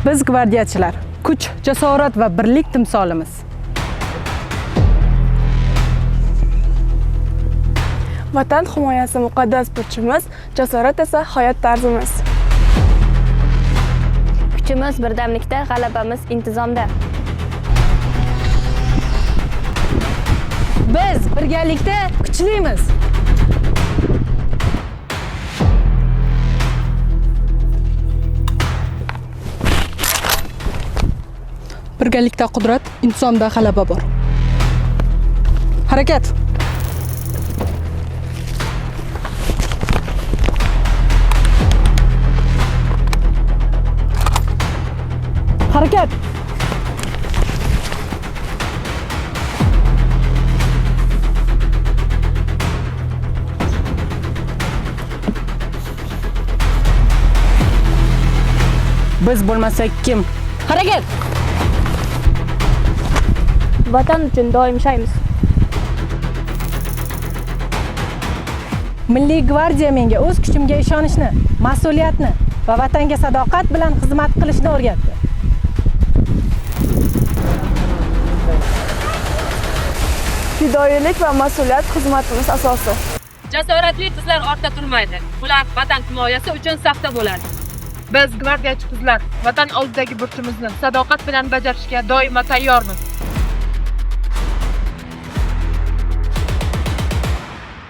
Biz gvardiyachilar, kuch, jasorat va birlik timsolimiz. Vatan himoyasi muqaddas burchimiz, jasorat esa hayot tarzimiz. Kuchimiz birdamlikda, g'alabamiz intizomda. Biz birgalikda kuchlimiz. Birgalikda qudrat, intizomda g'alaba bor. Harakat! Harakat! Biz bo'lmasak kim? Harakat! Vatan uchun doim shaymiz. Milliy gvardiya menga o'z kuchimga ishonishni, mas'uliyatni va vatanga sadoqat bilan xizmat qilishni o'rgatdi. Fidoyilik va mas'uliyat xizmatimiz asosi. Jasoratli qizlar ortda turmaydi. Ular vatan himoyasi uchun safda bo'ladi. Biz gvardiyachi qizlar vatan oldidagi burchimizni sadoqat bilan bajarishga doimo tayyormiz.